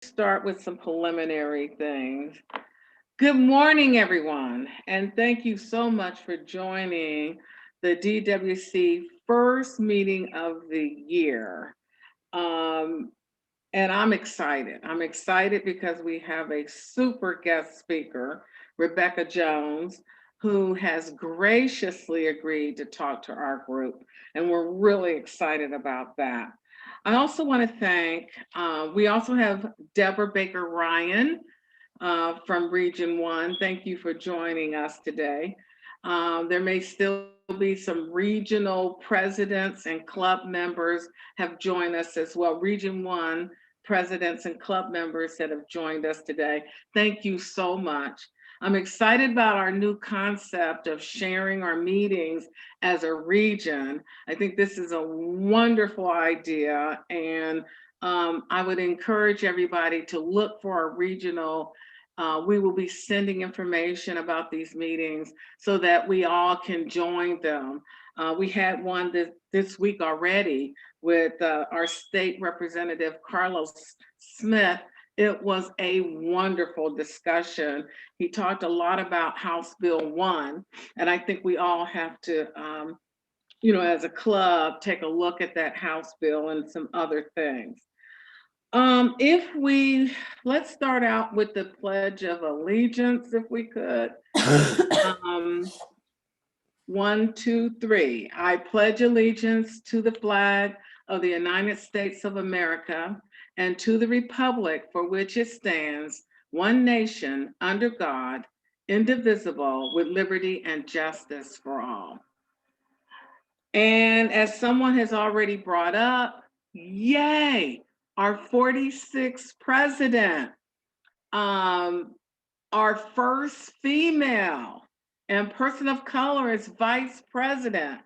start with some preliminary things. Good morning, everyone, and thank you so much for joining the DWC first meeting of the year. Um, and I'm excited. I'm excited because we have a super guest speaker, Rebekah Jones, who has graciously agreed to talk to our group. And we're really excited about that. I also want to thank, we also have Deborah Baker Ryan from Region 1. Thank you for joining us today. There may still be some regional presidents and club members have joined us as well. Region 1 presidents and club members that have joined us today. Thank you so much. I'm excited about our new concept of sharing our meetings as a region. I think this is a wonderful idea, and I would encourage everybody to look for our regional. We will be sending information about these meetings so that we all can join them. We had one this week already with our state representative, Carlos Smith. It was a wonderful discussion. He talked a lot about House Bill 1, and I think we all have to, as a club, take a look at that House bill and some other things. Let's start out with the Pledge of Allegiance, if we could. 1, 2, 3. I pledge allegiance to the flag of the United States of America and to the republic for which it stands, one nation, under God, indivisible, with liberty and justice for all. And as someone has already brought up, yay, our 46th president, our first female and person of color as vice president.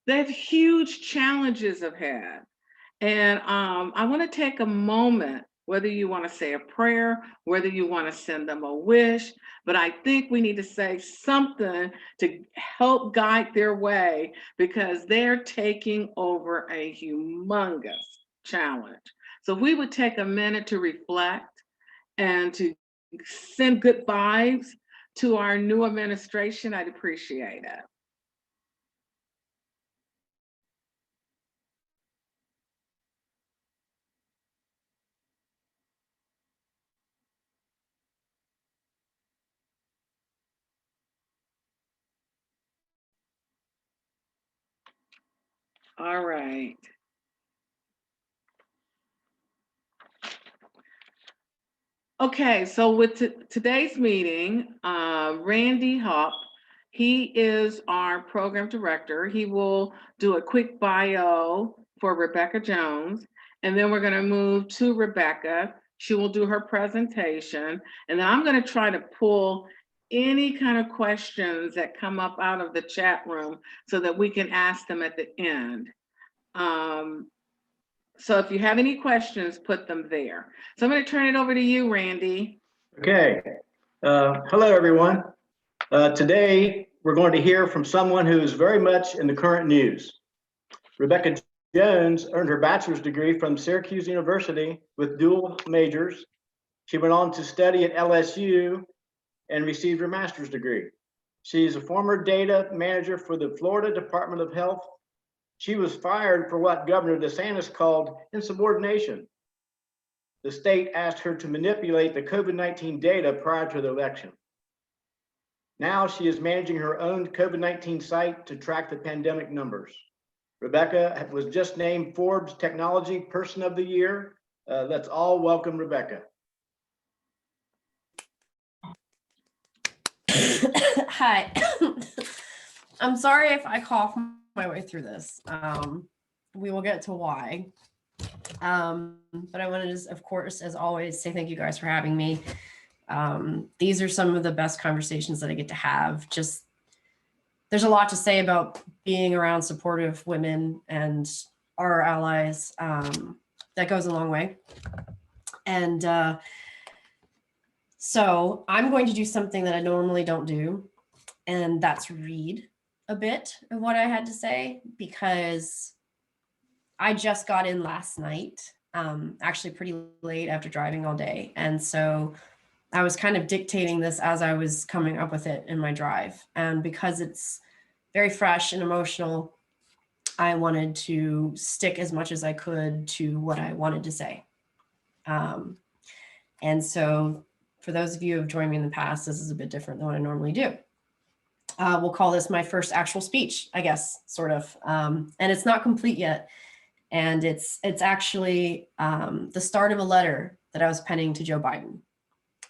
They have huge challenges ahead. And I want to take a moment, whether you want to say a prayer, whether you want to send them a wish, but I think we need to say something to help guide their way because they're taking over a humongous challenge. So if we would take a minute to reflect and to send good vibes to our new administration, I'd appreciate it. All right. Okay, so with today's meeting, Randy Hop, he is our program director. He will do a quick bio for Rebekah Jones, and then we're going to move to Rebekah. She will do her presentation, and then I'm going to try to pull any kind of questions that come up out of the chat room so that we can ask them at the end. So if you have any questions, put them there. So I'm going to turn it over to you, Randy. Okay. Hello, everyone. Today, we're going to hear from someone who is very much in the current news. Rebekah Jones earned her bachelor's degree from Syracuse University with dual majors. She went on to study at LSU and received her master's degree. She's a former data manager for the Florida Department of Health. She was fired for what Governor DeSantis called insubordination. The state asked her to manipulate the COVID-19 data prior to the election. Now she is managing her own COVID-19 site to track the pandemic numbers. Rebekah was just named Forbes Technology Person of the Year. Let's all welcome Rebekah. Hi. I'm sorry if I cough my way through this. We will get to why. But I want to just, of course, as always, say thank you guys for having me. These are some of the best conversations that I get to have. Just there's a lot to say about being around supportive women and our allies. That goes a long way. And so I'm going to do something that I normally don't do, and that's read a bit of what I had to say because I just got in last night. actually pretty late after driving all day. And so I was kind of dictating this as I was coming up with it in my drive. And because it's very fresh and emotional, I wanted to stick as much as I could to what I wanted to say. And so for those of you who have joined me in the past, this is a bit different than what I normally do. We'll call this my first actual speech, I guess, sort of. And it's not complete yet. And it's actually the start of a letter that I was penning to Joe Biden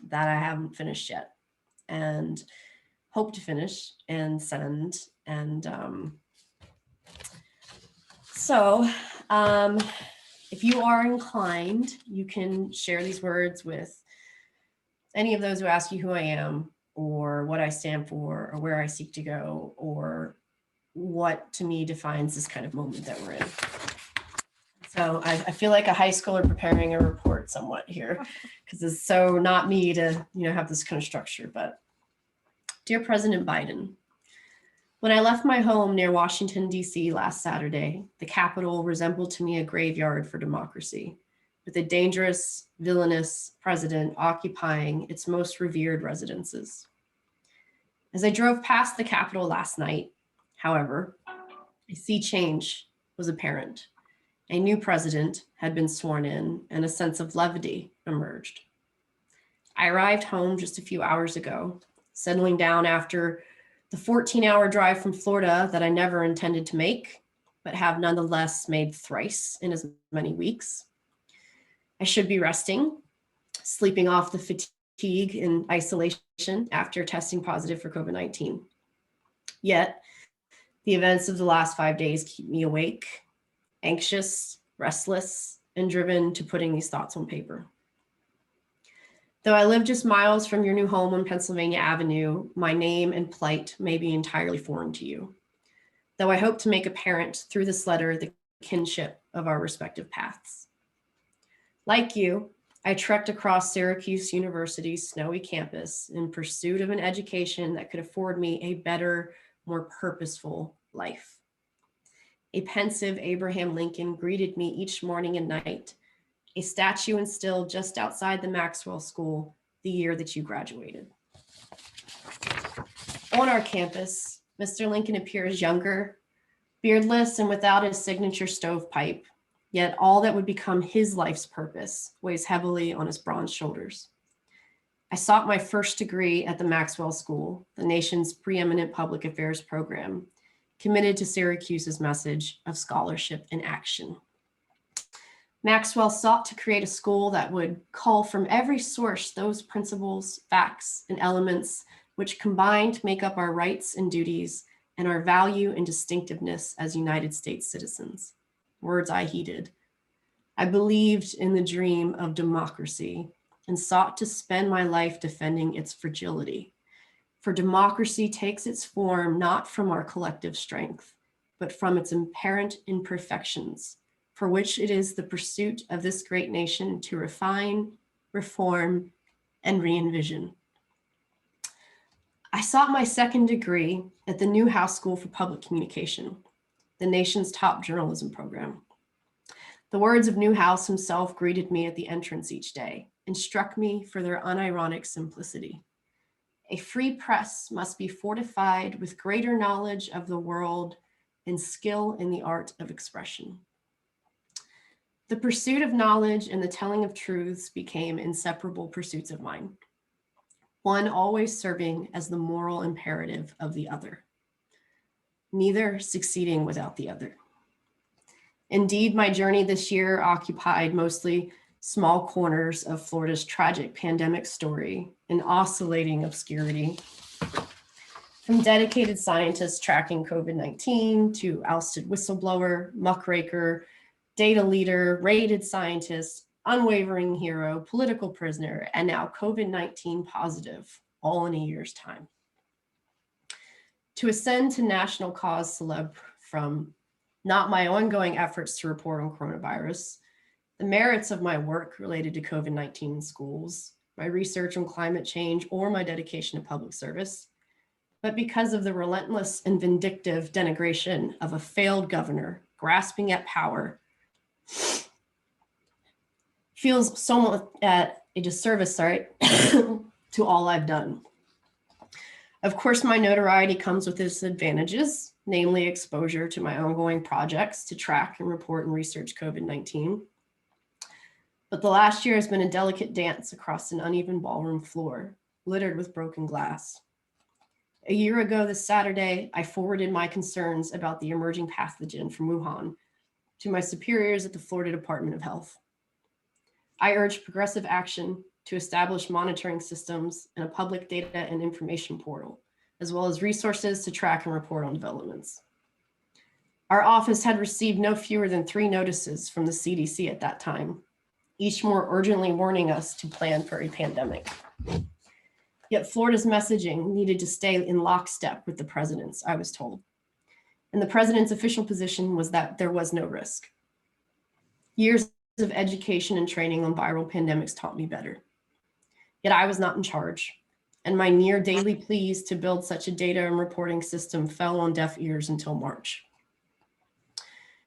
that I haven't finished yet and hope to finish and send. And so if you are inclined, you can share these words with any of those who ask you who I am or what I stand for or where I seek to go or what to me defines this kind of moment that we're in. So I feel like a high schooler preparing a report somewhat here because it's so not me to have this kind of structure. But dear President Biden, when I left my home near Washington, D.C. last Saturday, the Capitol resembled to me a graveyard for democracy, with a dangerous, villainous president occupying its most revered residences. As I drove past the Capitol last night, however, a sea change was apparent. A new president had been sworn in and a sense of levity emerged. I arrived home just a few hours ago, settling down after the 14-hour drive from Florida that I never intended to make, but have nonetheless made thrice in as many weeks. I should be resting, sleeping off the fatigue and isolation after testing positive for COVID-19. Yet, the events of the last 5 days keep me awake, anxious, restless, and driven to putting these thoughts on paper. Though I live just miles from your new home on Pennsylvania Avenue, my name and plight may be entirely foreign to you. Though I hope to make apparent through this letter the kinship of our respective paths. Like you, I trekked across Syracuse University's snowy campus in pursuit of an education that could afford me a better, more purposeful life. A pensive Abraham Lincoln greeted me each morning and night, a statue instilled just outside the Maxwell School the year that you graduated. On our campus, Mr. Lincoln appears younger, beardless, and without his signature stovepipe, yet all that would become his life's purpose weighs heavily on his bronze shoulders. I sought my first degree at the Maxwell School, the nation's preeminent public affairs program, committed to Syracuse's message of scholarship in action. Maxwell sought to create a school that would cull from every source those principles, facts, and elements which combined make up our rights and duties and our value and distinctiveness as United States citizens. Words I heeded. I believed in the dream of democracy and sought to spend my life defending its fragility. For democracy takes its form not from our collective strength, but from its apparent imperfections, for which it is the pursuit of this great nation to refine, reform, and re-envision. I sought my second degree at the Newhouse School for Public Communication, the nation's top journalism program. The words of Newhouse himself greeted me at the entrance each day and struck me for their unironic simplicity. A free press must be fortified with greater knowledge of the world and skill in the art of expression. The pursuit of knowledge and the telling of truths became inseparable pursuits of mine, one always serving as the moral imperative of the other, neither succeeding without the other. Indeed, my journey this year occupied mostly small corners of Florida's tragic pandemic story in oscillating obscurity. From dedicated scientists tracking COVID-19 to ousted whistleblower, muckraker, data leader, rated scientist, unwavering hero, political prisoner, and now COVID-19 positive, all in a year's time. To ascend to national cause celeb from not my ongoing efforts to report on coronavirus, the merits of my work related to COVID-19 in schools, my research on climate change, or my dedication to public service, but because of the relentless and vindictive denigration of a failed governor grasping at power feels somewhat at a disservice, to all I've done. Of course, my notoriety comes with its advantages, namely exposure to my ongoing projects to track and report and research COVID-19. But the last year has been a delicate dance across an uneven ballroom floor, littered with broken glass. A year ago this Saturday, I forwarded my concerns about the emerging pathogen from Wuhan to my superiors at the Florida Department of Health. I urged progressive action to establish monitoring systems and a public data and information portal, as well as resources to track and report on developments. Our office had received no fewer than 3 notices from the CDC at that time, each more urgently warning us to plan for a pandemic. Yet Florida's messaging needed to stay in lockstep with the president's, I was told. And the president's official position was that there was no risk. Years of education and training on viral pandemics taught me better. Yet I was not in charge, and my near daily pleas to build such a data and reporting system fell on deaf ears until March.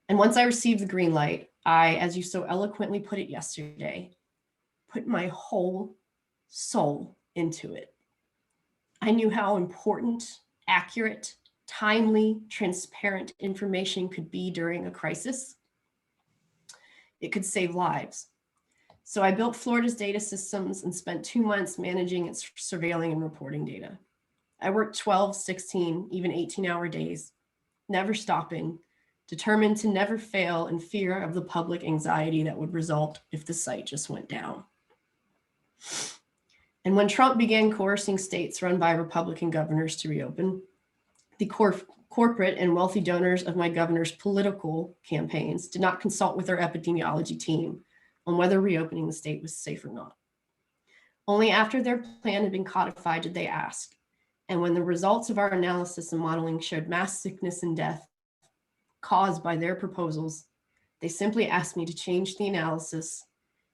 And once I received the green light, I, as you so eloquently put it yesterday, put my whole soul into it. I knew how important, accurate, timely, transparent information could be during a crisis. It could save lives. So I built Florida's data systems and spent 2 months managing its surveilling and reporting data. I worked 12, 16, even 18-hour days, never stopping, determined to never fail in fear of the public anxiety that would result if the site just went down. And when Trump began coercing states run by Republican governors to reopen, the corporate and wealthy donors of my governor's political campaigns did not consult with their epidemiology team on whether reopening the state was safe or not. Only after their plan had been codified did they ask. And when the results of our analysis and modeling showed mass sickness and death caused by their proposals, they simply asked me to change the analysis,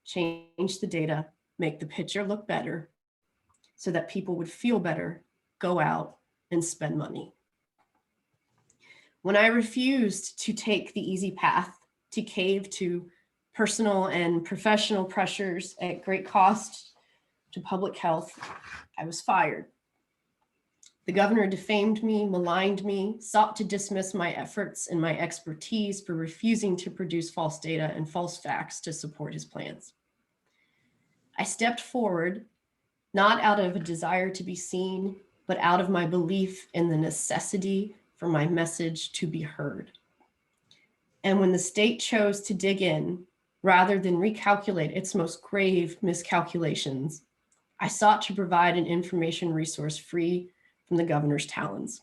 change the data, make the picture look better so that people would feel better, go out and spend money. When I refused to take the easy path, to cave to personal and professional pressures at great cost to public health, I was fired. The governor defamed me, maligned me, sought to dismiss my efforts and my expertise for refusing to produce false data and false facts to support his plans. I stepped forward, not out of a desire to be seen, but out of my belief in the necessity for my message to be heard. And when the state chose to dig in, rather than recalculate its most grave miscalculations, I sought to provide an information resource free from the governor's talons.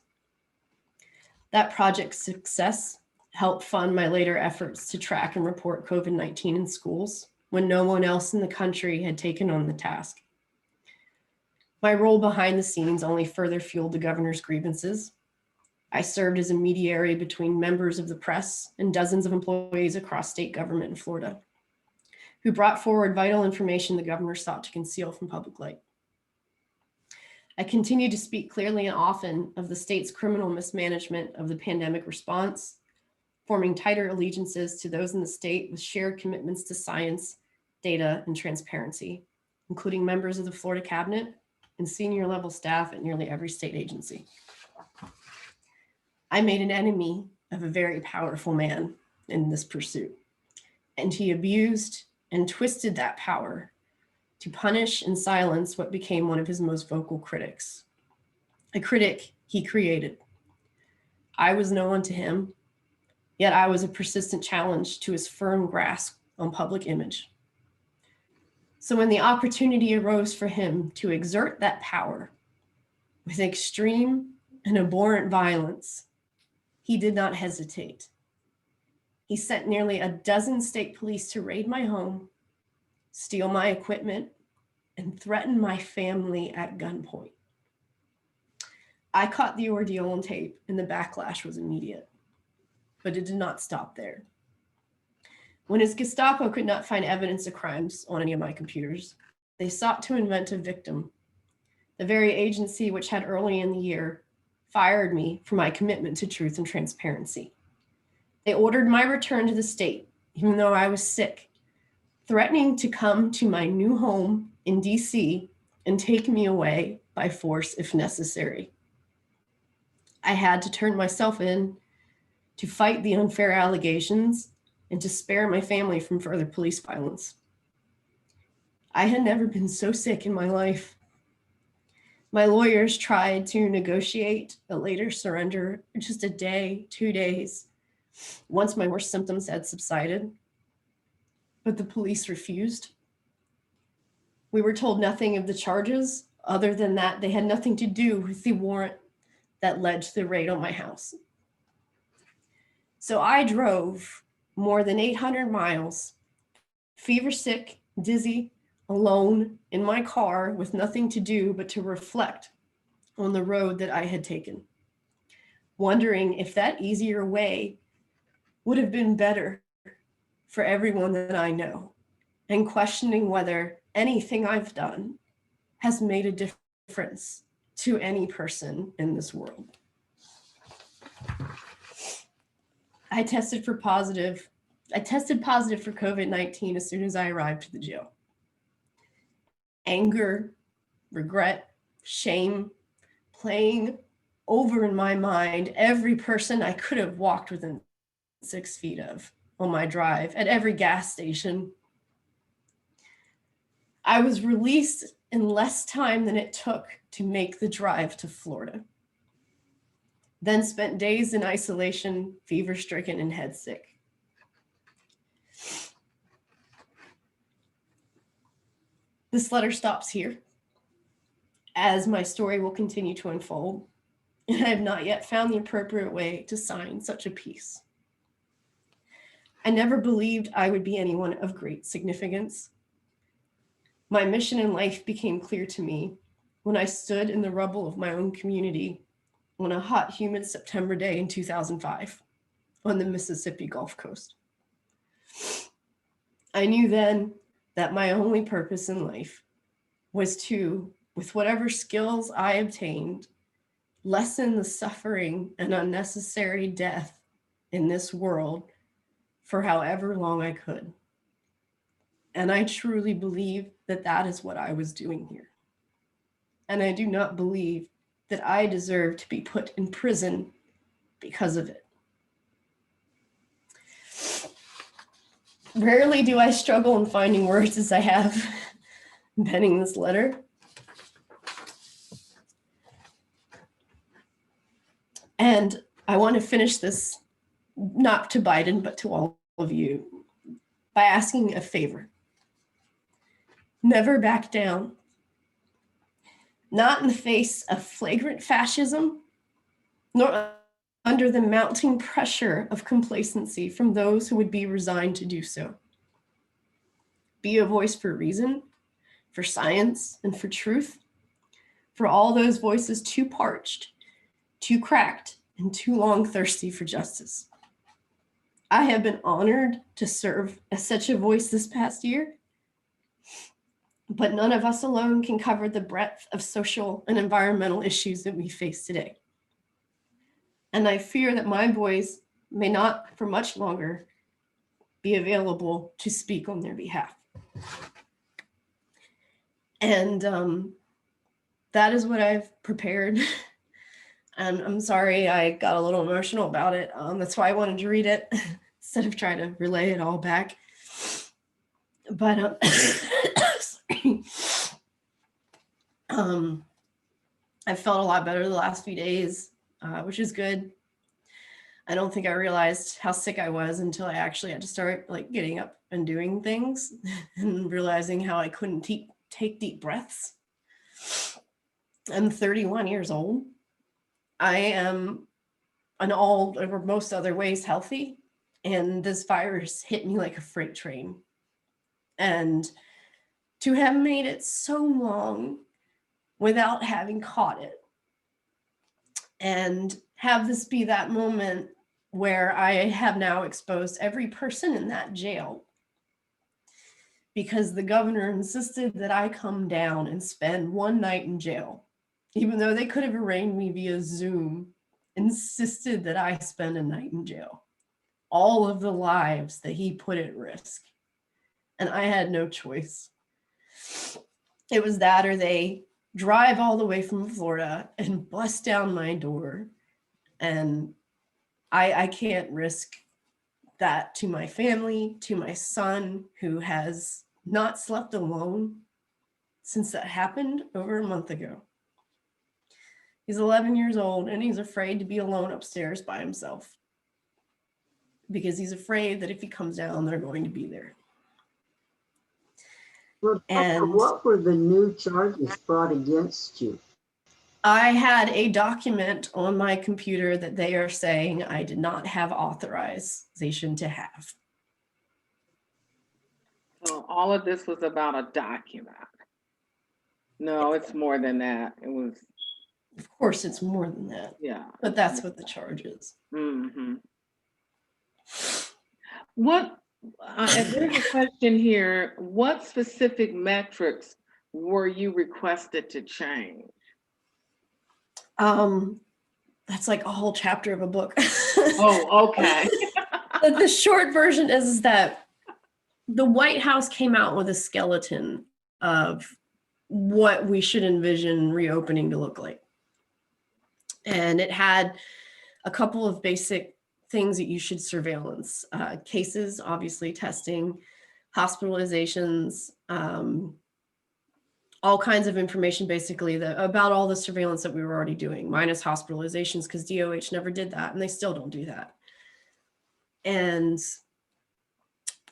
That project's success helped fund my later efforts to track and report COVID-19 in schools when no one else in the country had taken on the task. My role behind the scenes only further fueled the governor's grievances. I served as a mediator between members of the press and dozens of employees across state government in Florida, who brought forward vital information the governor sought to conceal from public light. I continue to speak clearly and often of the state's criminal mismanagement of the pandemic response, forming tighter allegiances to those in the state with shared commitments to science, data, and transparency, including members of the Florida cabinet and senior level staff at nearly every state agency. I made an enemy of a very powerful man in this pursuit, and he abused and twisted that power to punish and silence what became one of his most vocal critics, a critic he created. I was no one to him, yet I was a persistent challenge to his firm grasp on public image. So when the opportunity arose for him to exert that power with extreme and abhorrent violence, he did not hesitate. He sent nearly a dozen state police to raid my home, steal my equipment, and threaten my family at gunpoint. I caught the ordeal on tape, and the backlash was immediate, but it did not stop there. When his Gestapo could not find evidence of crimes on any of my computers, they sought to invent a victim. The very agency which had early in the year fired me for my commitment to truth and transparency. They ordered my return to the state, even though I was sick, threatening to come to my new home in DC and take me away by force if necessary. I had to turn myself in to fight the unfair allegations and to spare my family from further police violence. I had never been so sick in my life. My lawyers tried to negotiate a later surrender, just a day, 2 days, once my worst symptoms had subsided, but the police refused. We were told nothing of the charges, other than that they had nothing to do with the warrant that led to the raid on my house. So I drove more than 800 miles, fever sick, dizzy, alone in my car with nothing to do but to reflect on the road that I had taken, wondering if that easier way would have been better for everyone that I know, and questioning whether anything I've done has made a difference to any person in this world. I tested positive for COVID-19 as soon as I arrived to the jail. Anger, regret, shame, playing over in my mind every person I could have walked within 6 feet of on my drive at every gas station. I was released in less time than it took to make the drive to Florida. Then spent days in isolation, fever-stricken and head sick. This letter stops here, as my story will continue to unfold, and I have not yet found the appropriate way to sign such a piece. I never believed I would be anyone of great significance. My mission in life became clear to me when I stood in the rubble of my own community on a hot, humid September day in 2005 on the Mississippi Gulf Coast. I knew then that my only purpose in life was to, with whatever skills I obtained, lessen the suffering and unnecessary death in this world for however long I could. And I truly believe that that is what I was doing here. And I do not believe that I deserve to be put in prison because of it. Rarely do I struggle in finding words as I have penning this letter. And I want to finish this, not to Biden, but to all of you, by asking a favor. Never back down. Not in the face of flagrant fascism, nor under the mounting pressure of complacency from those who would be resigned to do so. Be a voice for reason, for science, and for truth, for all those voices too parched, too cracked, and too long thirsty for justice. I have been honored to serve as such a voice this past year, but none of us alone can cover the breadth of social and environmental issues that we face today. And I fear that my voice may not for much longer be available to speak on their behalf. And that is what I've prepared. And I'm sorry I got a little emotional about it. That's why I wanted to read it instead of trying to relay it all back. But I've felt a lot better the last few days, which is good. I don't think I realized how sick I was until I actually had to start like getting up and doing things and realizing how I couldn't take deep breaths. I'm 31 years old. I am in all over most other ways healthy, and this virus hit me like a freight train. And to have made it so long without having caught it, and have this be that moment where I have now exposed every person in that jail because the governor insisted that I come down and spend one night in jail, even though they could have arraigned me via Zoom, insisted that I spend a night in jail. All of the lives that he put at risk. and I had no choice. It was that, or they drive all the way from Florida and bust down my door. And I can't risk that to my family, to my son, who has not slept alone since that happened over a month ago. He's 11 years old and he's afraid to be alone upstairs by himself because he's afraid that if he comes down, they're going to be there. Rebekah, And what were the new charges brought against you? I had a document on my computer that they are saying I did not have authorization to have. So all of this was about a document. No, it's more than that. It was, Of course, it's more than that, yeah. but that's what the charge is. Mm-hmm. What, and there's a question here, what specific metrics were you requested to change? That's like a whole chapter of a book. Oh, okay. The short version is that the White House came out with a skeleton of what we should envision reopening to look like. And it had a couple of basic things that you should surveillance. Cases, obviously, testing, hospitalizations, all kinds of information basically about all the surveillance that we were already doing, minus hospitalizations, because DOH never did that and they still don't do that. And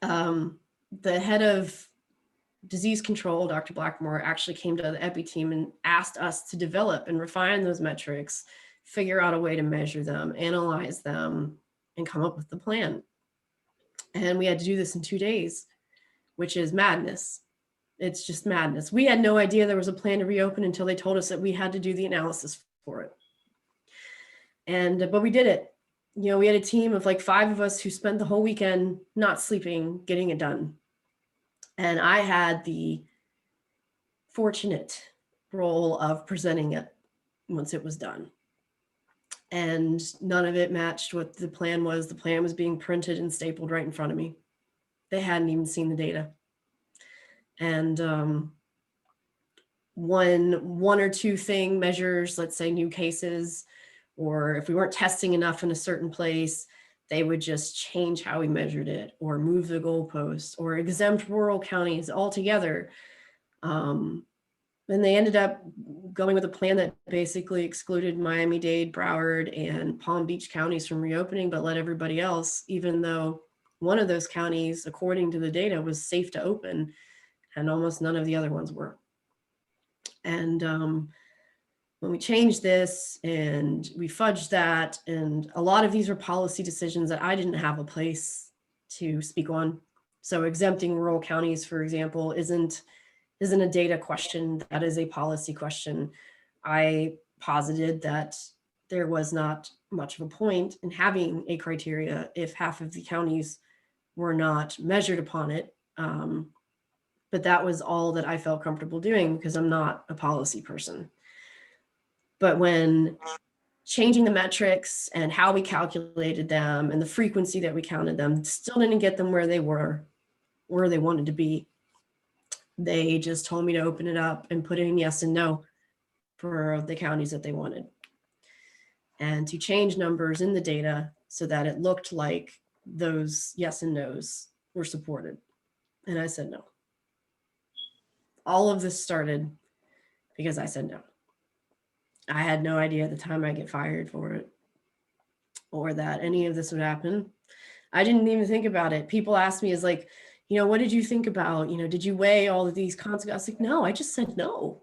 the head of disease control, Dr. Blackmore, actually came to the EPI team and asked us to develop and refine those metrics, figure out a way to measure them, analyze them, and come up with the plan. And we had to do this in 2 days, which is madness. It's just madness. We had no idea there was a plan to reopen until they told us that we had to do the analysis for it. But we did it. You know, we had a team of like 5 of us who spent the whole weekend not sleeping, getting it done. And I had the fortunate role of presenting it once it was done. And none of it matched what the plan was. The plan was being printed and stapled right in front of me. They hadn't even seen the data. And one or two thing measures, let's say new cases, or if we weren't testing enough in a certain place, they would just change how we measured it or move the goalposts or exempt rural counties altogether. And they ended up going with a plan that basically excluded Miami-Dade, Broward, and Palm Beach counties from reopening, but let everybody else, even though one of those counties, according to the data, was safe to open, and almost none of the other ones were. And when we changed this and we fudged that, and a lot of these were policy decisions that I didn't have a place to speak on. So exempting rural counties, for example, isn't a data question, that is a policy question. I posited that there was not much of a point in having a criteria if half of the counties were not measured upon it. But that was all that I felt comfortable doing because I'm not a policy person. But when changing the metrics and how we calculated them and the frequency that we counted them, still didn't get them where they wanted to be. They just told me to open it up and put in yes and no for the counties that they wanted. And to change numbers in the data so that it looked like those yes and no's were supported. And I said no. All of this started because I said no. I had no idea at the time I'd get fired for it or that any of this would happen. I didn't even think about it. People asked me, what did you think about? Did you weigh all of these consequences? I was like, no, I just said no.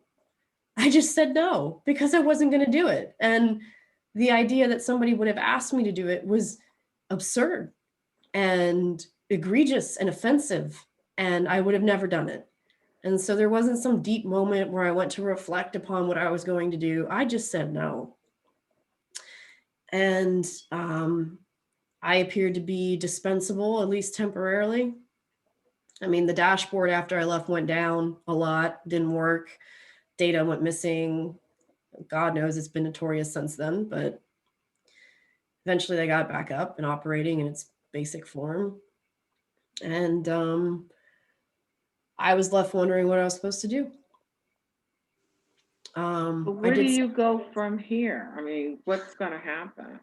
I just said no because I wasn't going to do it. And the idea that somebody would have asked me to do it was absurd and egregious and offensive. And I would have never done it. And so there wasn't some deep moment where I went to reflect upon what I was going to do. I just said no. And I appeared to be dispensable, at least temporarily. I mean, the dashboard after I left went down a lot, didn't work. Data went missing. God knows it's been notorious since then, but eventually they got it back up and operating in its basic form. And I was left wondering what I was supposed to do. But I where do did. you go from here? I mean, what's going to happen?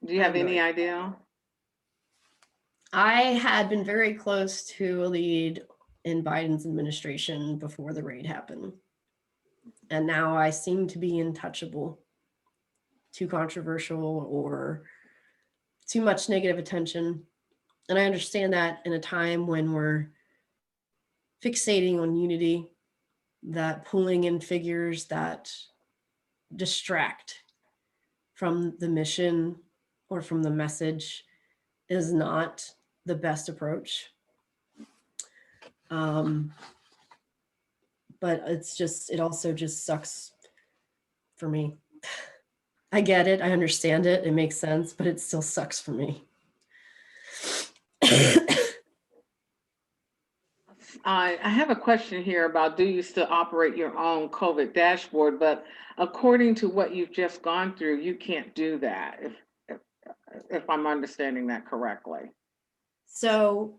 Do you I have have no any idea. idea? I had been very close to a lead in Biden's administration before the raid happened. And now I seem to be untouchable, too controversial, or too much negative attention. And I understand that in a time when we're fixating on unity, that pulling in figures that distract from the mission or from the message is not the best approach. But it also just sucks for me. I get it. I understand it. It makes sense, but it still sucks for me. I have a question here about, do you still operate your own COVID dashboard? But according to what you've just gone through, you can't do that, if I'm understanding that correctly. So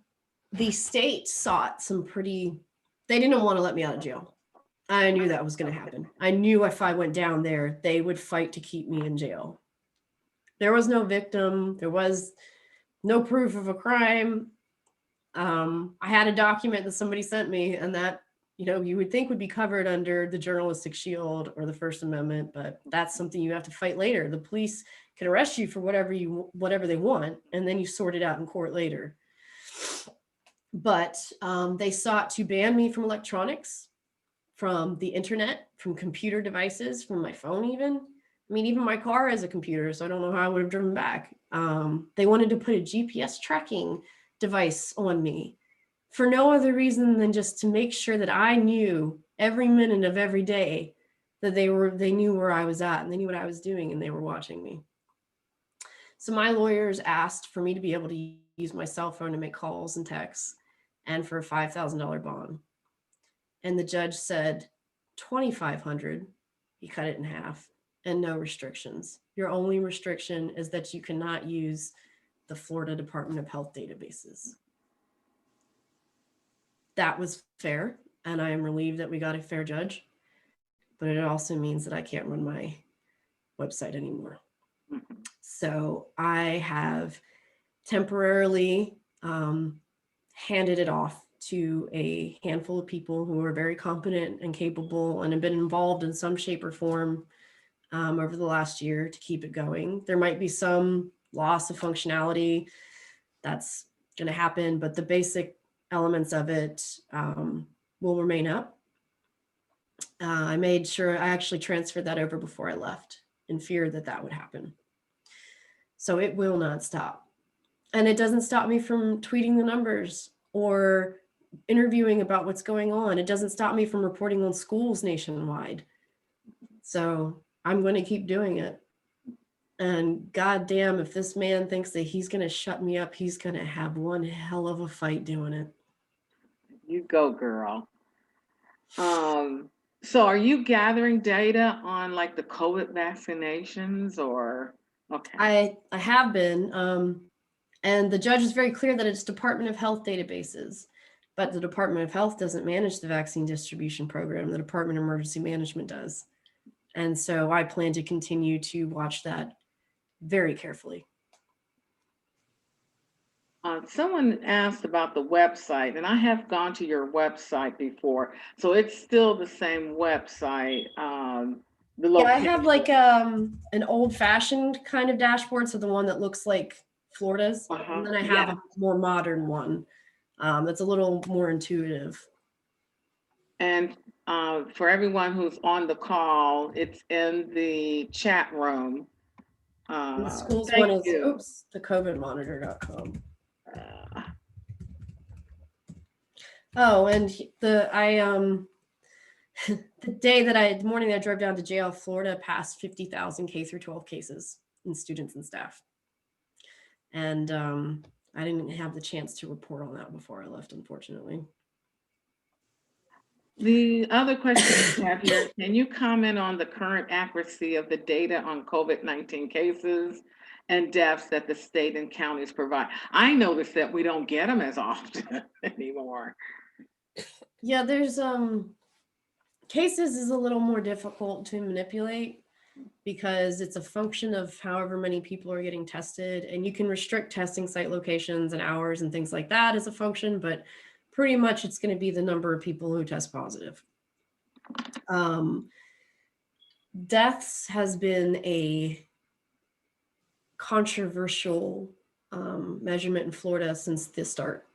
the state sought they didn't want to let me out of jail. I knew that was going to happen. I knew if I went down there, they would fight to keep me in jail. There was no victim. There was no proof of a crime. I had a document that somebody sent me, and that, you would think would be covered under the journalistic shield or the First Amendment, but that's something you have to fight later. The police can arrest you for whatever they want, and then you sort it out in court later. But they sought to ban me from electronics, from the internet, from computer devices, from my phone even. I mean, even my car has a computer, so I don't know how I would have driven back. They wanted to put a GPS tracking device on me for no other reason than just to make sure that I knew every minute of every day that they knew where I was at and they knew what I was doing and they were watching me. So my lawyers asked for me to be able to use my cell phone to make calls and texts, and for a $5,000 bond. And the judge said $2,500. He cut it in half, and no restrictions. Your only restriction is that you cannot use the Florida Department of Health databases. That was fair, and I am relieved that we got a fair judge, but it also means that I can't run my website anymore. So I have temporarily handed it off to a handful of people who are very competent and capable and have been involved in some shape or form over the last year to keep it going. There might be some loss of functionality that's going to happen, but the basic elements of it will remain up. I made sure I actually transferred that over before I left in fear that that would happen. So it will not stop. And it doesn't stop me from tweeting the numbers or interviewing about what's going on. It doesn't stop me from reporting on schools nationwide. So I'm going to keep doing it. And goddamn, if this man thinks that he's going to shut me up, he's going to have one hell of a fight doing it. You go, girl. So are you gathering data on like the COVID vaccinations or? Okay. I have been, and the judge is very clear that it's Department of Health databases, but the Department of Health doesn't manage the vaccine distribution program. The Department of Emergency Management does. And so I plan to continue to watch that very carefully. Someone asked about the website, and I have gone to your website before, so it's still the same website. Yeah, I have like an old-fashioned kind of dashboard, so the one that looks like Florida's, and then I have a more modern one that's a little more intuitive. And for everyone who's on the call, it's in the chat room. The school's one is thecovidmonitor.com. Oh, and the morning that I drove down to jail, Florida passed 50,000 K through 12 cases in students and staff. And I didn't have the chance to report on that before I left, unfortunately. The other question we have here, can you comment on the current accuracy of the data on COVID-19 cases and deaths that the state and counties provide? I noticed that we don't get them as often anymore. Yeah, there's cases is a little more difficult to manipulate because it's a function of however many people are getting tested, and you can restrict testing site locations and hours and things like that as a function, but pretty much it's going to be the number of people who test positive. Deaths has been a controversial measurement in Florida since the start.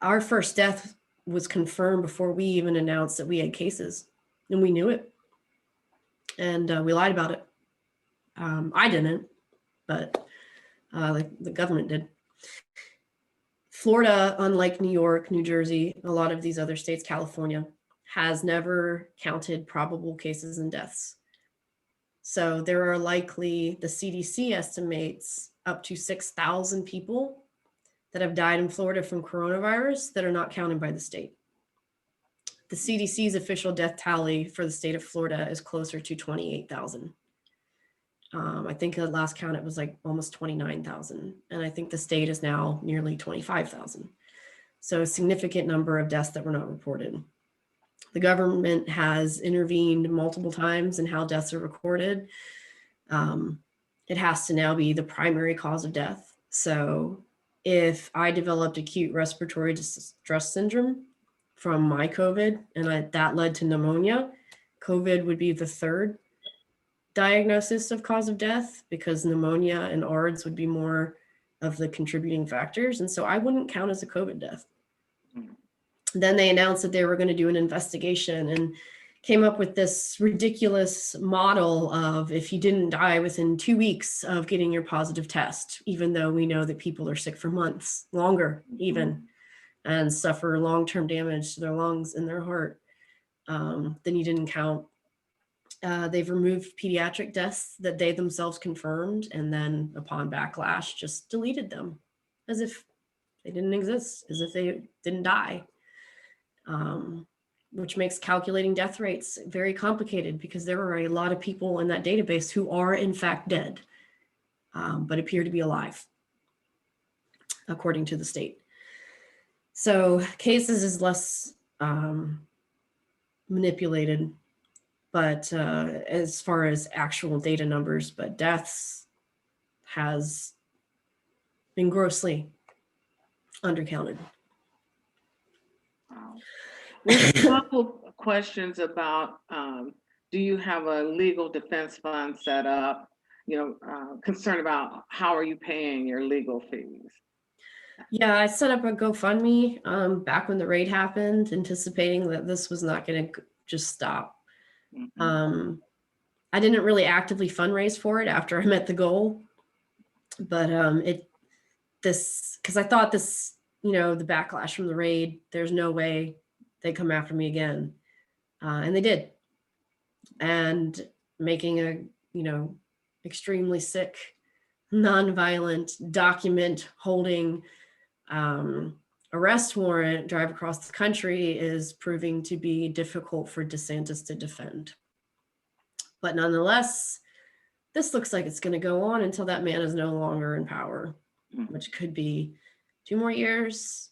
Our first death was confirmed before we even announced that we had cases, and we knew it, and we lied about it. I didn't, but the government did. Florida, unlike New York, New Jersey, a lot of these other states, California, has never counted probable cases and deaths. So there are likely, the CDC estimates, up to 6,000 people that have died in Florida from coronavirus that are not counted by the state. The CDC's official death tally for the state of Florida is closer to 28,000. I think at last count, it was like almost 29,000. And I think the state is now nearly 25,000. So a significant number of deaths that were not reported. The government has intervened multiple times in how deaths are recorded. It has to now be the primary cause of death. So if I developed acute respiratory distress syndrome from my COVID and that led to pneumonia, COVID would be the third diagnosis of cause of death, because pneumonia and ARDS would be more of the contributing factors. And so I wouldn't count as a COVID death. Then they announced that they were going to do an investigation and came up with this ridiculous model of if you didn't die within 2 weeks of getting your positive test, even though we know that people are sick for months, longer even, and suffer long-term damage to their lungs and their heart, then you didn't count. They've removed pediatric deaths that they themselves confirmed, and then upon backlash, just deleted them as if they didn't exist, as if they didn't die, which makes calculating death rates very complicated because there are a lot of people in that database who are in fact dead, but appear to be alive, according to the state. So cases is less manipulated, but as far as actual data numbers, but deaths has been grossly undercounted. Wow. We have a couple of questions about, do you have a legal defense fund set up? Concerned about how are you paying your legal fees? Yeah, I set up a GoFundMe back when the raid happened, anticipating that this was not going to just stop. Mm-hmm. I didn't really actively fundraise for it after I met the goal, but because I thought this, the backlash from the raid, there's no way they'd come after me again, and they did, and making a extremely sick, nonviolent document holding arrest warrant drive across the country is proving to be difficult for DeSantis to defend. But nonetheless, this looks like it's going to go on until that man is no longer in power, which could be 2 more years.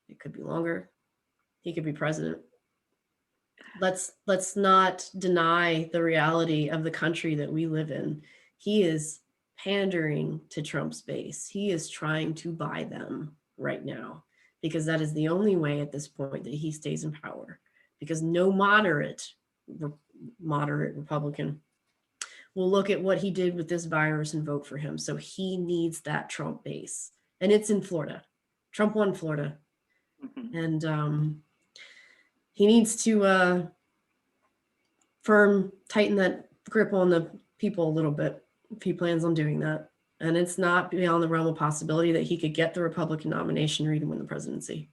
It could be longer. He could be president. Let's not deny the reality of the country that we live in. He is pandering to Trump's base. He is trying to buy them right now, because that is the only way at this point that he stays in power, because no moderate Republican will look at what he did with this virus and vote for him. So he needs that Trump base, and it's in Florida. Trump won Florida. Mm-hmm. And he needs to tighten that grip on the people a little bit if he plans on doing that. And it's not beyond the realm of possibility that he could get the Republican nomination or even win the presidency.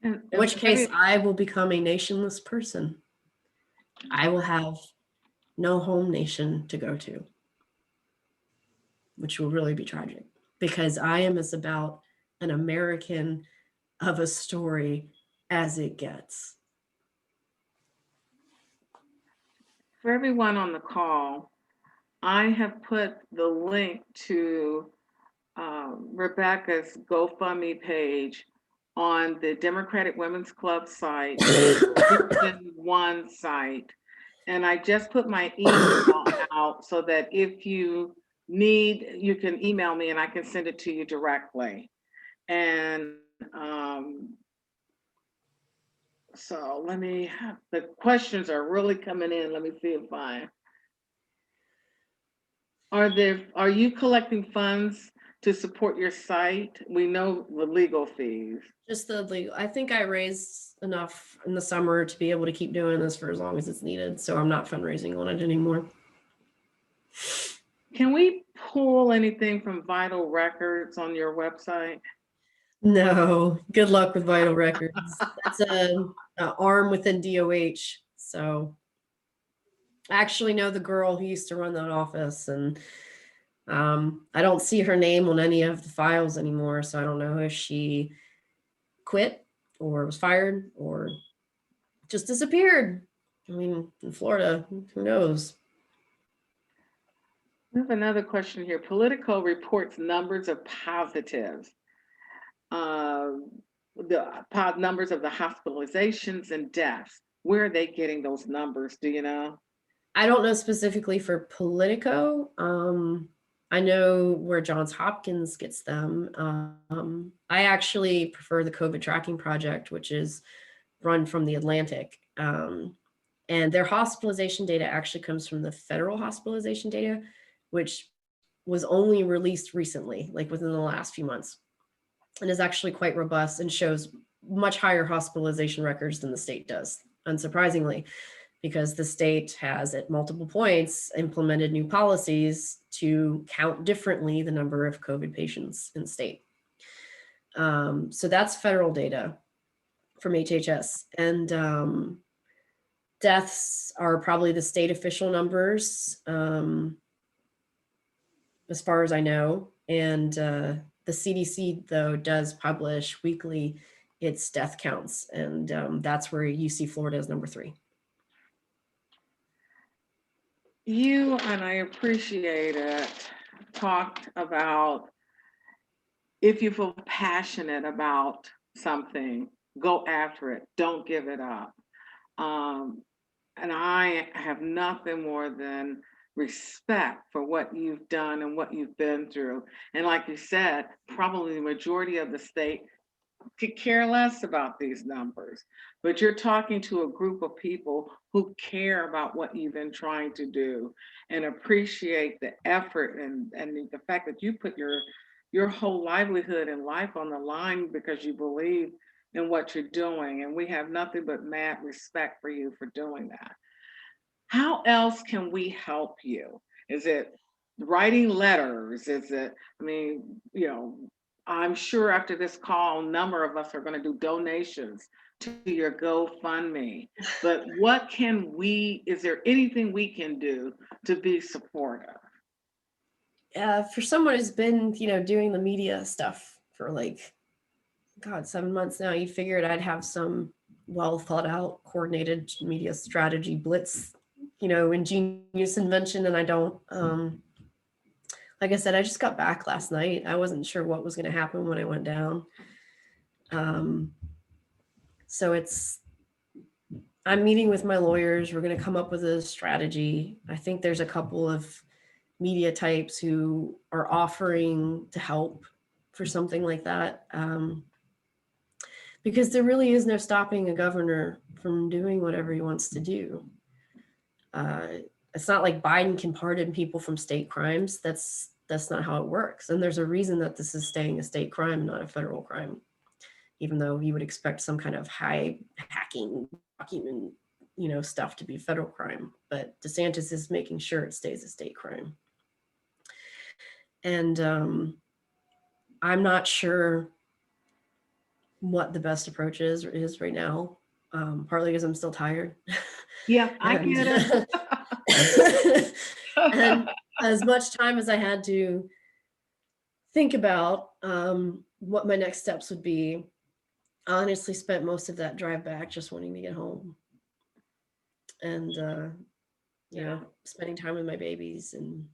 In which case, I will become a nationless person. I will have no home nation to go to, which will really be tragic, because I am as about an American of a story as it gets. For everyone on the call, I have put the link to Rebekah's GoFundMe page on the Democratic Women's Club site, Region 1 site. And I just put my email out so that if you need, you can email me and I can send it to you directly. And so the questions are really coming in. Let me see if are you collecting funds to support your site? We know the legal fees. Just the legal. I think I raised enough in the summer to be able to keep doing this for as long as it's needed. So I'm not fundraising on it anymore. Can we pull anything from Vital Records on your website? No, good luck with Vital Records. It's a arm within DOH. So I actually know the girl who used to run that office, and I don't see her name on any of the files anymore. So I don't know if she quit or was fired or just disappeared. I mean, in Florida, who knows? We have another question here. Politico reports numbers of positives. The numbers of the hospitalizations and deaths. Where are they getting those numbers? Do you know? I don't know specifically for Politico. I know where Johns Hopkins gets them. I actually prefer the COVID tracking project, which is run from the Atlantic. And their hospitalization data actually comes from the federal hospitalization data, which was only released recently, like within the last few months, and is actually quite robust and shows much higher hospitalization records than the state does, unsurprisingly, because the state has at multiple points implemented new policies to count differently the number of COVID patients in the state. So that's federal data from HHS. And deaths are probably the state official numbers, as far as I know. And the CDC, though, does publish weekly its death counts. And that's where you see Florida as number 3. You, and I appreciate it, talked about if you feel passionate about something, go after it, don't give it up. And I have nothing more than respect for what you've done and what you've been through. And like you said, probably the majority of the state could care less about these numbers, but you're talking to a group of people who care about what you've been trying to do and appreciate the effort and the fact that you put your whole livelihood and life on the line because you believe in what you're doing. And we have nothing but mad respect for you for doing that. How else can we help you? Is it writing letters? Is it, I mean, I'm sure after this call, a number of us are going to do donations to your GoFundMe. But is there anything we can do to be supportive? For someone who's been, doing the media stuff for 7 months now, you figured I'd have some well thought out, coordinated media strategy blitz, ingenious invention, and I don't. Like I said, I just got back last night. I wasn't sure what was going to happen when I went down. So I'm meeting with my lawyers. We're going to come up with a strategy. I think there's a couple of media types who are offering to help for something like that. Because there really is no stopping a governor from doing whatever he wants to do. It's not like Biden can pardon people from state crimes. That's not how it works. And there's a reason that this is staying a state crime, not a federal crime, even though you would expect some kind of high hacking document, stuff to be federal crime. But DeSantis is making sure it stays a state crime. And I'm not sure what the best approach is right now, partly because I'm still tired. Yeah, I get it. And as much time as I had to think about what my next steps would be, I honestly spent most of that drive back just wanting to get home and, spending time with my babies and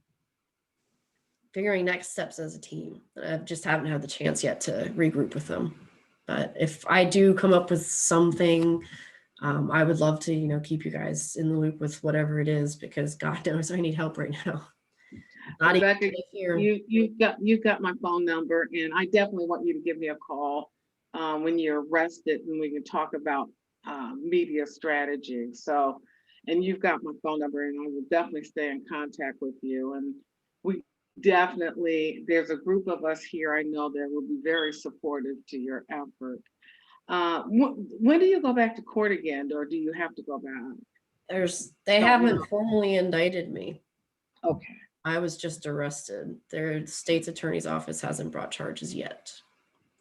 figuring next steps as a team. I just haven't had the chance yet to regroup with them. But if I do come up with something, I would love to, keep you guys in the loop with whatever it is, because God knows I need help right now. Not even Rebecca, here. you've got my phone number, and I definitely want you to give me a call when you're arrested, and we can talk about media strategy. So, and you've got my phone number, and I will definitely stay in contact with you. And we definitely, there's a group of us here I know that will be very supportive to your effort. When do you go back to court again, or do you have to go back? They Don't haven't know. formally indicted me. Okay. I was just arrested. Their state's attorney's office hasn't brought charges yet,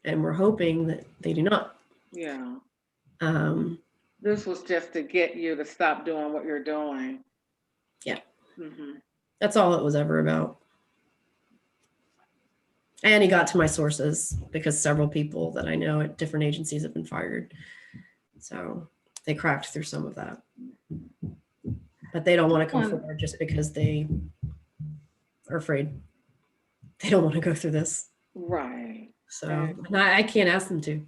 and we're hoping that they do not. Yeah. Um, This was just to get you to stop doing what you're doing. Yeah. Mm-hmm. That's all it was ever about. And he got to my sources because several people that I know at different agencies have been fired. So they cracked through some of that. But they don't want to come forward just because they are afraid. They don't want to go through this. Right. So and I can't ask them to.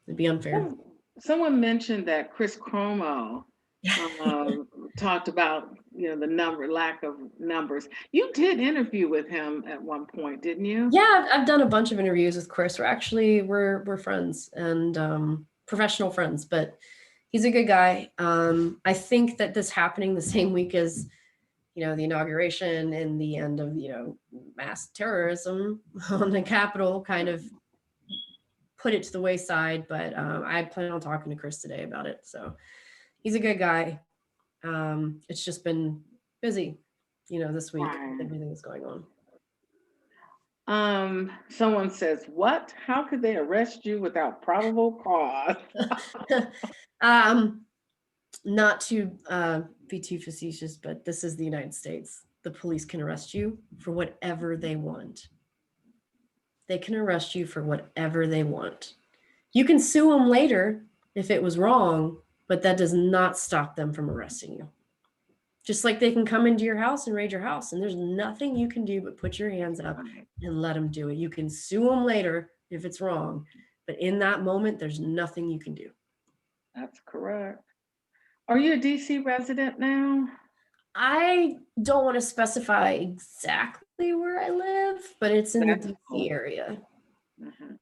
It'd be unfair. Someone mentioned that Chris Cuomo talked about the lack of numbers. You did interview with him at one point, didn't you? Yeah, I've done a bunch of interviews with Chris. We're friends and professional friends, but he's a good guy. I think that this happening the same week as the inauguration and the end of mass terrorism on the Capitol kind of put it to the wayside. But I plan on talking to Chris today about it. So he's a good guy. It's just been busy, this week with everything that's going on. Someone says, what? How could they arrest you without probable cause? Not to be too facetious, but this is the United States. The police can arrest you for whatever they want. They can arrest you for whatever they want. You can sue them later if it was wrong, but that does not stop them from arresting you. Just like they can come into your house and raid your house, and there's nothing you can do but put your hands up and let them do it. You can sue them later if it's wrong, but in that moment, there's nothing you can do. That's correct. Are you a DC resident now? I don't want to specify exactly where I live, but it's in the DC area. Mm-hmm.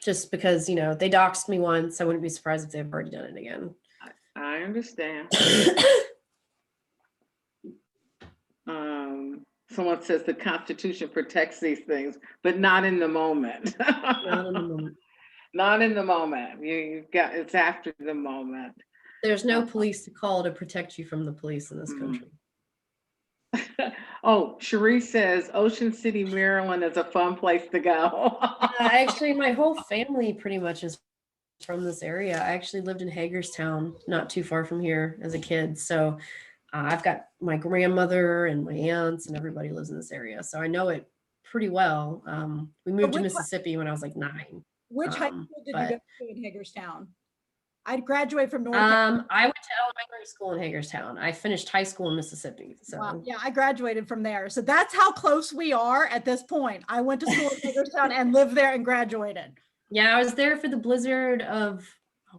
Just because, they doxed me once, I wouldn't be surprised if they've already done it again. I understand. Someone says the Constitution protects these things, but not in the moment. Not in the moment. Not in the moment. It's after the moment. There's no police to call to protect you from the police in this country. Oh, Cherie says Ocean City, Maryland is a fun place to go. Actually, my whole family pretty much is from this area. I actually lived in Hagerstown, not too far from here as a kid. So I've got my grandmother and my aunts and everybody lives in this area. So I know it pretty well. We moved to Mississippi when I was like 9. Which high school did you go to in Hagerstown? I graduated from North. I went to elementary school in Hagerstown. I finished high school in Mississippi. So wow. Yeah, I graduated from there. So that's how close we are at this point. I went to school in Hagerstown and lived there and graduated. Yeah, I was there for the blizzard of,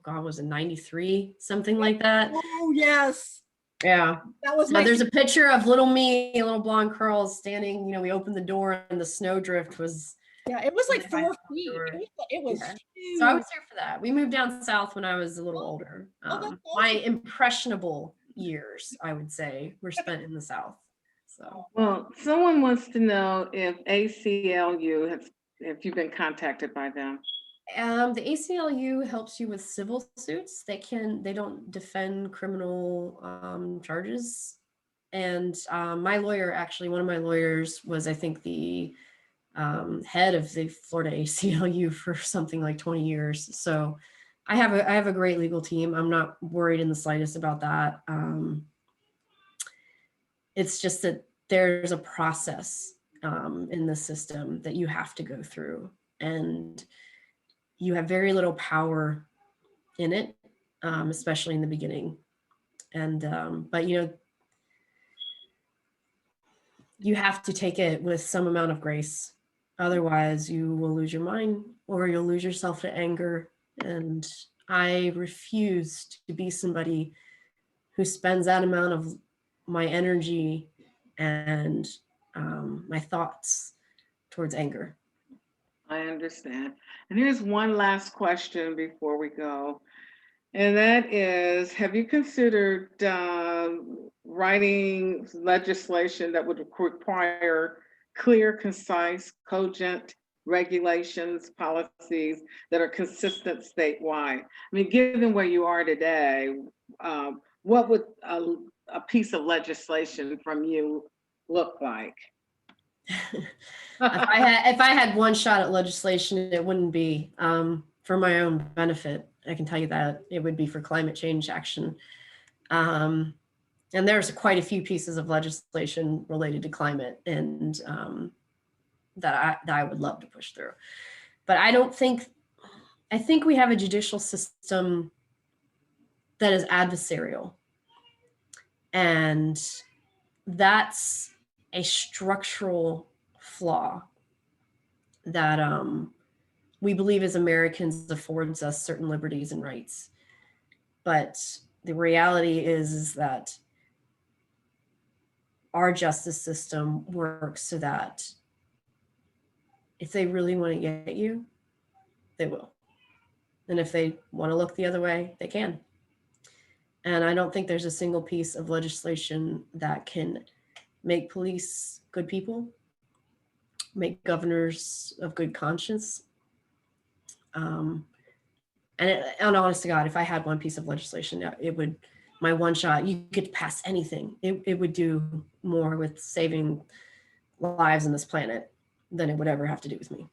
was it 93? Something like that. Oh, yes. Yeah. That was there's a picture of little me, little blonde curls standing, we opened the door and the snowdrift was. Yeah, it was like 4 feet. It was huge. So I was there for that. We moved down south when I was a little older. My impressionable years, I would say, were spent in the South. So, well, someone wants to know if ACLU if you've been contacted by them. The ACLU helps you with civil suits. They don't defend criminal charges. And my lawyer, actually, one of my lawyers was, I think, the head of the Florida ACLU for something like 20 years. So I have a great legal team. I'm not worried in the slightest about that. It's just that there's a process in the system that you have to go through, and you have very little power in it, especially in the beginning. And but you have to take it with some amount of grace. Otherwise, you will lose your mind or you'll lose yourself to anger. And I refuse to be somebody who spends that amount of my energy and my thoughts towards anger. I understand. And here's one last question before we go. And that is, have you considered writing legislation that would require clear, concise, cogent regulations, policies that are consistent statewide? I mean, given where you are today, what would a piece of legislation from you look like? If I had one shot at legislation, it wouldn't be for my own benefit. I can tell you that it would be for climate change action. And there's quite a few pieces of legislation related to climate and that I would love to push through. But I think we have a judicial system that is adversarial. And that's a structural flaw that we believe as Americans affords us certain liberties and rights. But the reality is that our justice system works so that if they really want to get you, they will. And if they want to look the other way, they can. And I don't think there's a single piece of legislation that can make police good people, make governors of good conscience. And honest to God, if I had one piece of legislation, it would, my one shot, you could pass anything. It would do more with saving lives on this planet than it would ever have to do with me.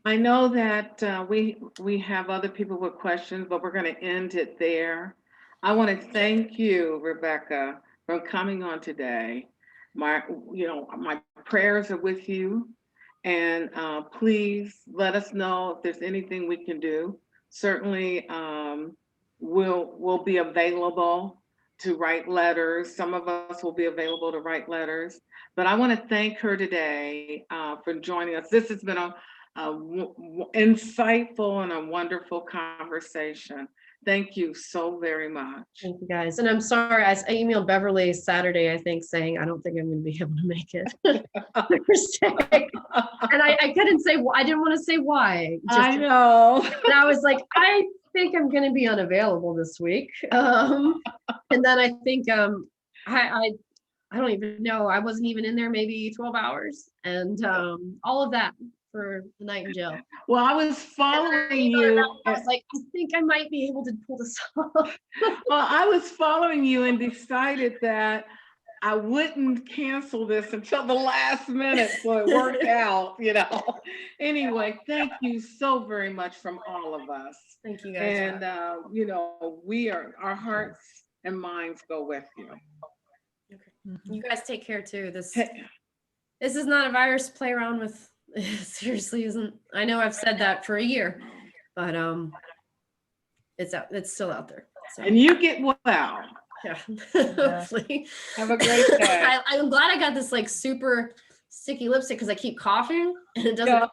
I know that we have other people with questions, but we're going to end it there. I want to thank you, Rebekah, for coming on today. My prayers are with you, and please let us know if there's anything we can do. Certainly, we'll be available to write letters. Some of us will be available to write letters. But I want to thank her today for joining us. This has been a insightful and a wonderful conversation. Thank you so very much. Thank you guys. And I'm sorry, I emailed Beverly Saturday, I think, saying, I don't think I'm going to be able to make it Thursday. And I couldn't say, I didn't want to say why. I know. And I was like, I think I'm going to be unavailable this week. And then I think, I don't even know, I wasn't even in there maybe 12 hours and all of that for the night in jail. Well, I was following you. I was like, I think I might be able to pull this off. Well, I was following you and decided that I wouldn't cancel this until the last minute, so it worked out, Anyway, thank you so very much from all of us. Thank you guys. And, our hearts and minds go with you. Okay. You guys take care too. This is not a virus to play around with. It seriously isn't. I know I've said that for a year, but it's still out there. So. And you get well. Yeah. Hopefully. Have a great day. I'm glad I got this like super sticky lipstick because I keep coughing and it doesn't.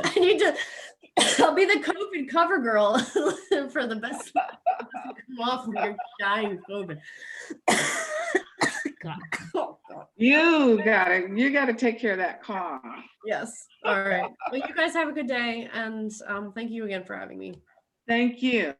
I need to. I'll be the COVID cover girl for the best. Come off when you're dying COVID. God. Oh, God. You gotta take care of that cough. Yes. All right. Well, you guys have a good day, and thank you again for having me. Thank you.